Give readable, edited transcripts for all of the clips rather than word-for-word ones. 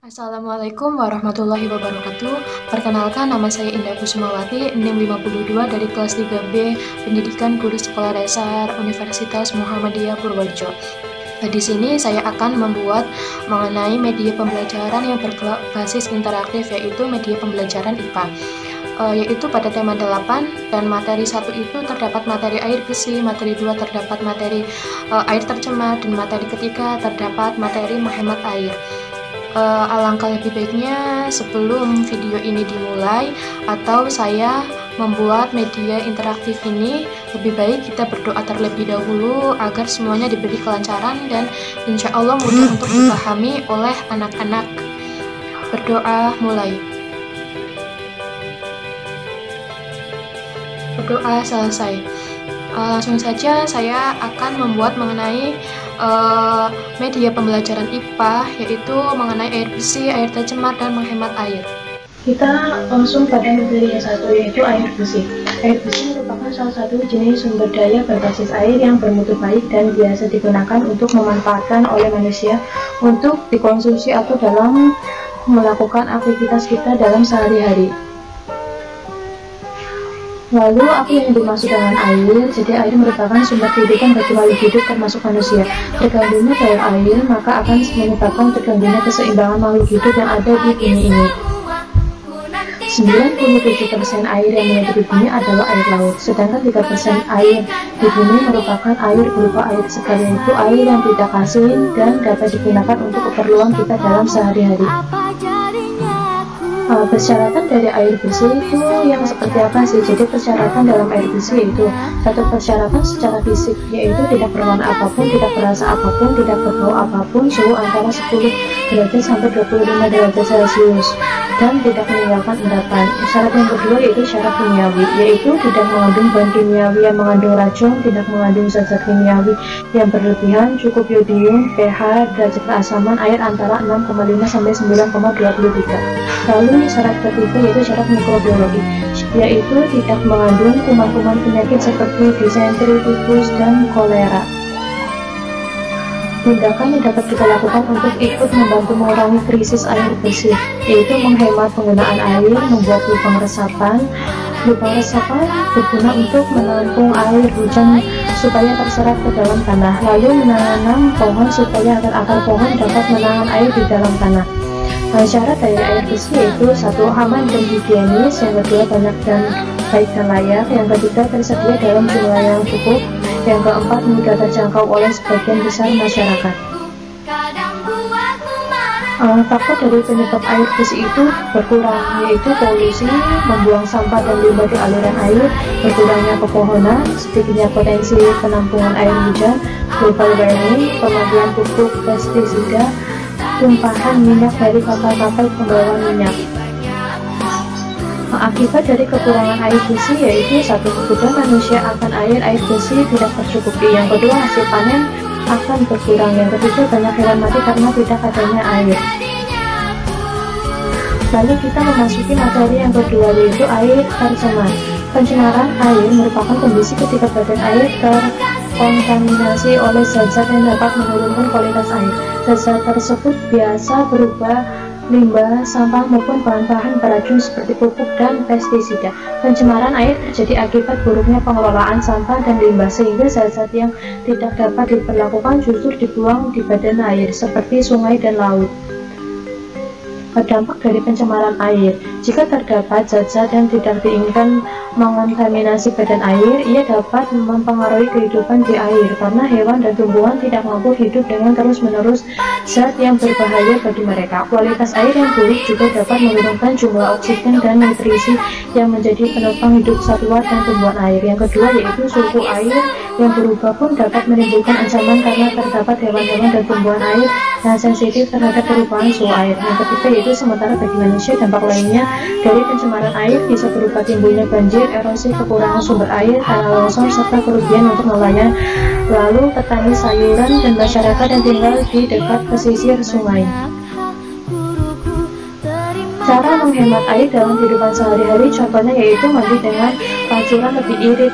Assalamualaikum warahmatullahi wabarakatuh. Perkenalkan, nama saya Indah Kusumawati, NIM 52 dari kelas 3B Pendidikan Guru Sekolah Dasar Universitas Muhammadiyah Purworejo. Di sini saya akan membuat mengenai media pembelajaran yang berbasis interaktif, yaitu media pembelajaran IPA. Yaitu pada tema 8 dan materi 1 itu terdapat materi air besi, materi 2 terdapat materi air tercemar, dan materi ketiga terdapat materi menghemat air. Alangkah lebih baiknya sebelum video ini dimulai atau saya membuat media interaktif ini, lebih baik kita berdoa terlebih dahulu agar semuanya diberi kelancaran dan insya Allah mudah untuk dipahami oleh anak-anak. Berdoa mulai. Berdoa selesai. Langsung saja saya akan membuat mengenai media pembelajaran IPA, yaitu mengenai air besi, air tercemar, dan menghemat air. Kita langsung pada materi yang satu, yaitu air besi. Air besi merupakan salah satu jenis sumber daya berbasis air yang bermutu baik dan biasa digunakan untuk memanfaatkan oleh manusia untuk dikonsumsi atau dalam melakukan aktivitas kita dalam sehari-hari. Lalu, apa yang dimaksud dengan air? Jadi, air merupakan sumber kehidupan bagi makhluk hidup termasuk manusia. Terganggunya daya air, maka akan menyebabkan terganggunya keseimbangan makhluk hidup yang ada di bumi ini. 97% air yang meliputi bumi adalah air laut, sedangkan 3% air di bumi merupakan air berupa air segar, yaitu air yang tidak asin dan dapat digunakan untuk keperluan kita dalam sehari-hari. Persyaratan dari air bersih itu yang seperti apa sih? Jadi persyaratan dalam air bersih itu satu persyaratan secara fisik, yaitu tidak berwarna apapun, tidak berasa apapun, tidak berbau apapun, suhu antara 10 derajat sampai 25 derajat Celcius, dan tidak meninggalkan endapan. Syarat yang kedua yaitu syarat kimiawi, yaitu tidak mengandung bahan kimiawi yang mengandung racun, tidak mengandung zat-zat kimiawi yang berlebihan, cukup yodium, pH, derajat keasaman air antara 6,5 sampai 9,23. Lalu syarat ketiga yaitu syarat mikrobiologi, yaitu tidak mengandung kuman-kuman penyakit seperti disentri, tifus, dan kolera. Tindakan yang dapat kita lakukan untuk ikut membantu mengurangi krisis air bersih, yaitu menghemat penggunaan air, membuat lubang resapan. Lubang resapan berguna untuk menampung air hujan supaya terserap ke dalam tanah, lalu menanam pohon supaya akar pohon dapat menahan air di dalam tanah. Syarat dari air bersih yaitu satu, aman dan higienis, yang kedua banyak dan baik dan layak, yang ketiga tersedia dalam jumlah yang cukup, yang keempat mudah terjangkau oleh sebagian besar masyarakat. Faktor dari penyebab air bersih itu berkurang, yaitu polusi, membuang sampah dan limbah di aliran air, berkurangnya pepohonan, sedikitnya potensi penampungan air hujan, global warming, pemakaian pupuk pestisida, tumpahan minyak dari kapal-kapal pembawa minyak. Akibat dari kekurangan air bersih yaitu satu, kebutuhan manusia akan air bersih tidak tercukupi, yang kedua hasil panen akan berkurang, yang ketiga banyak hewan mati karena tidak adanya air. Lalu kita memasuki materi yang kedua, yaitu air tercemar. Pencemaran air merupakan kondisi ketika badan air terkontaminasi oleh zat-zat yang dapat menurunkan kualitas air. Zat-zat tersebut biasa berupa limbah, sampah, maupun bahan-bahan beracun seperti pupuk dan pestisida. Pencemaran air terjadi akibat buruknya pengelolaan sampah dan limbah, sehingga zat-zat yang tidak dapat diperlakukan justru dibuang di badan air, seperti sungai dan laut. Dampak dari pencemaran air, jika terdapat zat-zat yang tidak diinginkan mengontaminasi badan air, ia dapat mempengaruhi kehidupan di air, karena hewan dan tumbuhan tidak mampu hidup dengan terus-menerus zat yang berbahaya bagi mereka. Kualitas air yang buruk juga dapat menurunkan jumlah oksigen dan nutrisi yang menjadi penopang hidup satwa dan tumbuhan air. Yang kedua yaitu suhu air yang berubah pun dapat menimbulkan ancaman karena terdapat hewan-hewan dan tumbuhan air yang sensitif terhadap perubahan suhu air. Yang ketiga yaitu sementara bagi manusia, dampak lainnya dari pencemaran air bisa berupa timbulnya banjir, erosi, kekurangan sumber air, tanah longsor, serta kerugian untuk nelayan, lalu petani sayuran dan masyarakat yang tinggal di dekat pesisir sungai. Cara menghemat air dalam kehidupan sehari-hari contohnya yaitu mandi dengan pancuran lebih irit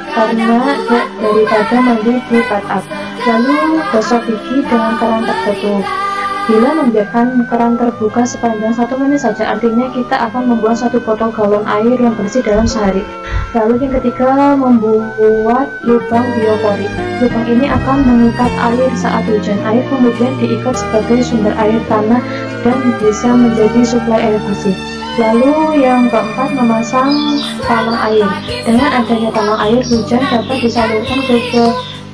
daripada mandi di bathtub. Lalu gosok gigi dengan keran tertutup. Bila membiarkan keran terbuka sepanjang 1 menit saja, artinya kita akan membuang 1 botol galon air yang bersih dalam sehari. Lalu yang ketiga, membuat lubang bioporik. Lubang ini akan mengikat air saat hujan. Air kemudian diikat sebagai sumber air tanah dan bisa menjadi suplai air bersih. Lalu yang keempat, memasang talang air. Dengan adanya talang air, hujan dapat disalurkan ke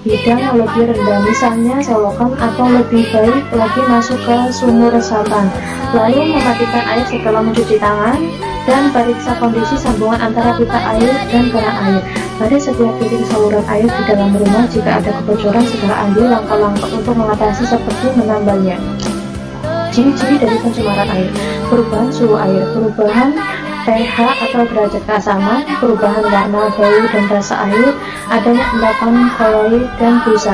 bidang yang lebih rendah, misalnya selokan, atau lebih baik lagi masuk ke sumur resapan. Lalu mematikan air setelah mencuci tangan dan periksa kondisi sambungan antara pipa air dan keran air. Pada setiap titik saluran air di dalam rumah, jika ada kebocoran, segera ambil langkah-langkah untuk mengatasi seperti menambahnya. Ciri-ciri dari pencemaran air: perubahan suhu air, perubahan pH atau derajat keasaman, perubahan warna, bau, dan rasa air, adanya endapan koloid dan busa,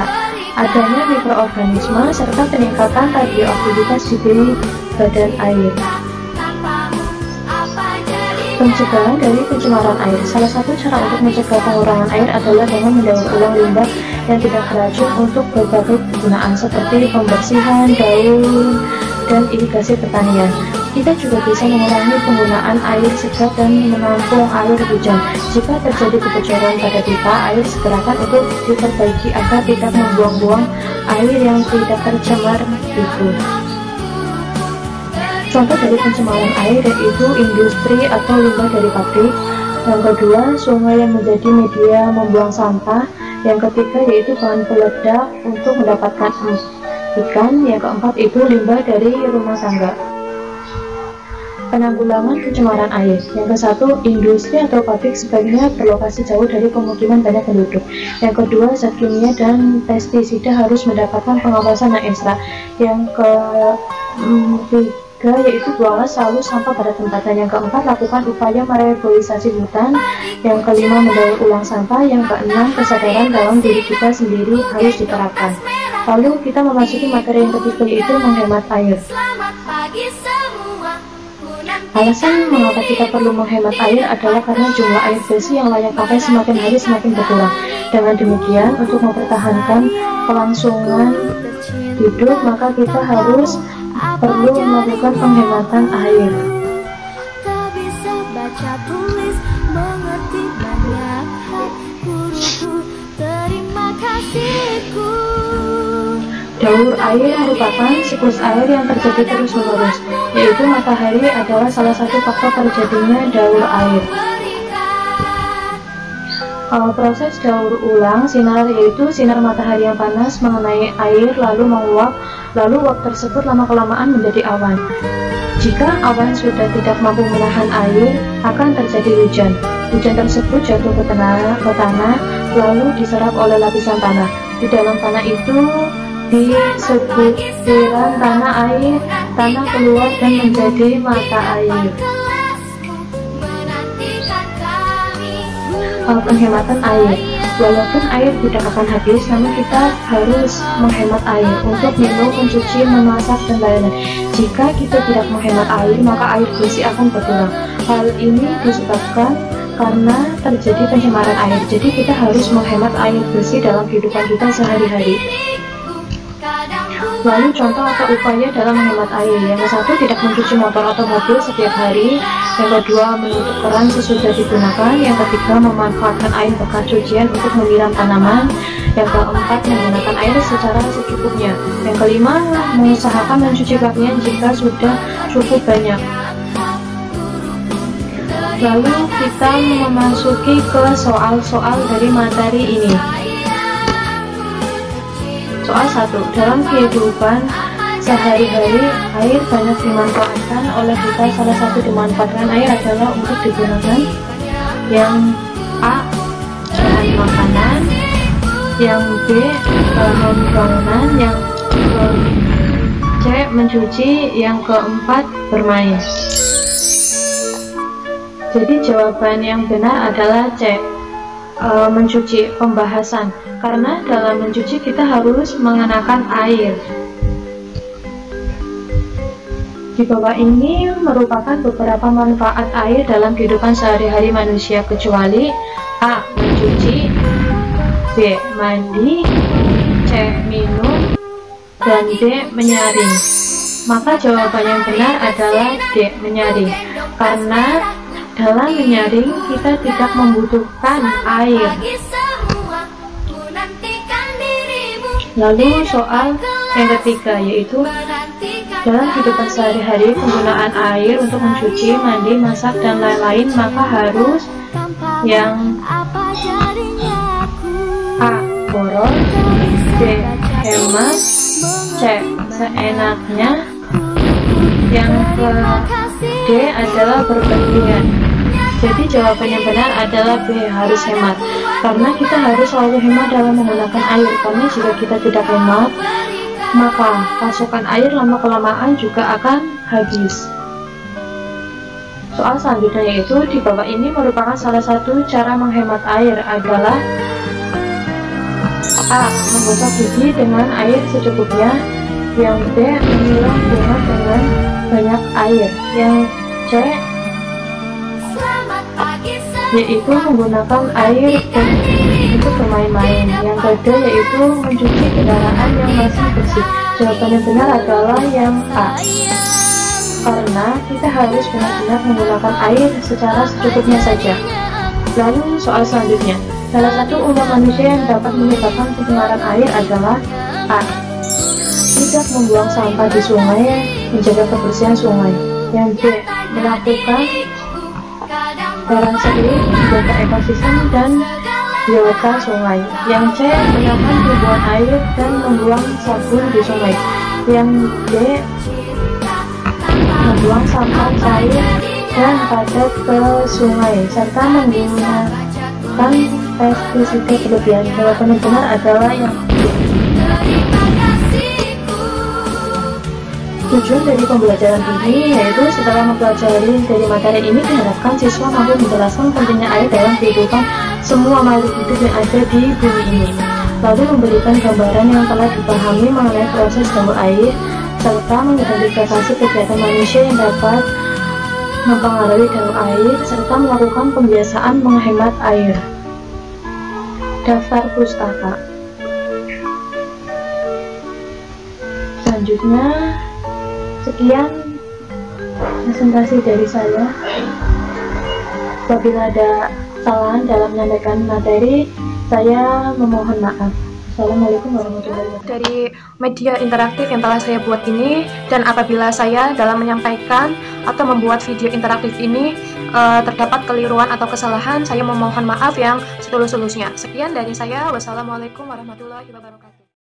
adanya mikroorganisme, serta peningkatan radioaktivitas di badan air. Pencegahan dari pencemaran air. Salah satu cara untuk mencegah pengurangan air adalah dengan mendaur ulang limbah yang tidak beracun untuk berbagai kegunaan seperti pembersihan, daun, dan irigasi pertanian. Kita juga bisa mengurangi penggunaan air segar dan menampung air hujan. Jika terjadi kebocoran pada pipa, air segerakan untuk diperbaiki agar tidak membuang-buang air yang tidak tercemar itu. Contoh dari pencemaran air yaitu industri atau limbah dari pabrik. Yang kedua, sungai yang menjadi media membuang sampah. Yang ketiga yaitu bahan peledak untuk mendapatkan ikan. Yang keempat itu limbah dari rumah tangga. Penanggulangan pencemaran air. Yang ke satu, industri atau pabrik sebaiknya berlokasi jauh dari pemukiman banyak penduduk. Yang kedua, zat kimia dan pestisida harus mendapatkan pengawasan yang ekstra. Yang ketiga yaitu buanglah selalu sampah pada tempatnya. Yang keempat, lakukan upaya mereboisasi hutan. Yang kelima, mendaur ulang sampah. Yang keenam, kesadaran dalam diri kita sendiri harus diterapkan. Lalu kita memasuki materi yang ketiga yaitu menghemat air. Alasan mengapa kita perlu menghemat air adalah karena jumlah air bersih yang layak pakai semakin hari semakin berkurang. Dengan demikian, untuk mempertahankan kelangsungan hidup, maka kita harus perlu melakukan penghematan air. Daur air merupakan siklus air yang terjadi terus-menerus, yaitu matahari adalah salah satu faktor terjadinya daur air. Proses daur ulang sinar yaitu sinar matahari yang panas mengenai air lalu menguap, lalu uap tersebut lama-kelamaan menjadi awan. Jika awan sudah tidak mampu menahan air, akan terjadi hujan. Hujan tersebut jatuh ke tanah, lalu diserap oleh lapisan tanah. Di dalam tanah itu di seputiran tanah air, tanah keluar dan menjadi mata air. Penghematan air. Walaupun air tidak akan habis, namun kita harus menghemat air untuk minum, mencuci, memasak, dan lain-lain. Jika kita tidak menghemat air, maka air bersih akan berkurang. Hal ini disebabkan karena terjadi pencemaran air. Jadi kita harus menghemat air bersih dalam kehidupan kita sehari-hari. Lalu contoh atau upaya dalam menghemat air. Yang ke satu, tidak mencuci motor atau mobil setiap hari. Yang kedua, menutup keran sesudah digunakan. Yang ketiga, memanfaatkan air bekas cucian untuk menyiram tanaman. Yang keempat, menggunakan air secara secukupnya. Yang kelima, mengusahakan mencuci pakaian jika sudah cukup banyak. Lalu kita memasuki ke soal-soal dari materi ini. Soal 1. Dalam kehidupan sehari-hari, air banyak dimanfaatkan oleh kita. Salah satu dimanfaatkan air adalah untuk digunakan. Yang A, bahan makanan. Yang B, bahan bangunan. Yang C, mencuci. Yang keempat, bermain. Jadi jawaban yang benar adalah C, mencuci. Pembahasan. Karena dalam mencuci kita harus mengenakan air. Di bawah ini merupakan beberapa manfaat air dalam kehidupan sehari-hari manusia, kecuali A, mencuci, B, mandi, C, minum, dan D, menyaring. Maka jawaban yang benar adalah D, menyaring. Karena dalam menyaring kita tidak membutuhkan air. Lalu soal yang ketiga, yaitu dalam kehidupan sehari-hari penggunaan air untuk mencuci, mandi, masak, dan lain-lain, maka harus yang A, boros, B, hemat, C, seenaknya, yang ke D adalah berlebihan. Jadi jawaban yang benar adalah B, harus hemat. Karena kita harus selalu hemat dalam menggunakan air. Karena jika kita tidak hemat, maka pasokan air lama-kelamaan juga akan habis. Soal selanjutnya yaitu di bawah ini merupakan salah satu cara menghemat air adalah A, menggosok gigi dengan air secukupnya. Yang B, menyiram bunga dengan banyak air. Yang C, yaitu menggunakan air untuk bermain-main. Yang kedua yaitu mencuci kendaraan yang masih bersih. Jawaban yang benar adalah yang A, karena kita harus benar-benar menggunakan air secara secukupnya saja. Lalu soal selanjutnya, salah satu ulah manusia yang dapat menyebabkan pencemaran air adalah A, tidak membuang sampah di sungai, menjaga kebersihan sungai. Yang B, melakukan barang-seri, menjaga ekosistem dan biota sungai. Yang C, menahan tumbuhan air dan membuang sabun di sungai. Yang D, membuang sampah cair dan padat ke sungai serta menggunakan pestisida berlebihan. Jawaban yang benar adalah yang D. Tujuan dari pembelajaran ini yaitu setelah mempelajari dari materi ini diharapkan siswa mampu menjelaskan pentingnya air dalam kehidupan semua makhluk hidup yang ada di bumi ini, lalu memberikan gambaran yang telah dipahami mengenai proses gaul air serta mengidentifikasi kegiatan manusia yang dapat mempengaruhi gaul air serta melakukan pembiasaan menghemat air. Daftar pustaka. Selanjutnya, sekian presentasi dari saya. Apabila ada kesalahan dalam menyampaikan materi, saya memohon maaf. Assalamualaikum warahmatullahi wabarakatuh. Dari media interaktif yang telah saya buat ini, dan apabila saya dalam menyampaikan atau membuat video interaktif ini terdapat keliruan atau kesalahan, saya memohon maaf yang setulus-tulusnya. Sekian dari saya. Wassalamualaikum warahmatullahi wabarakatuh.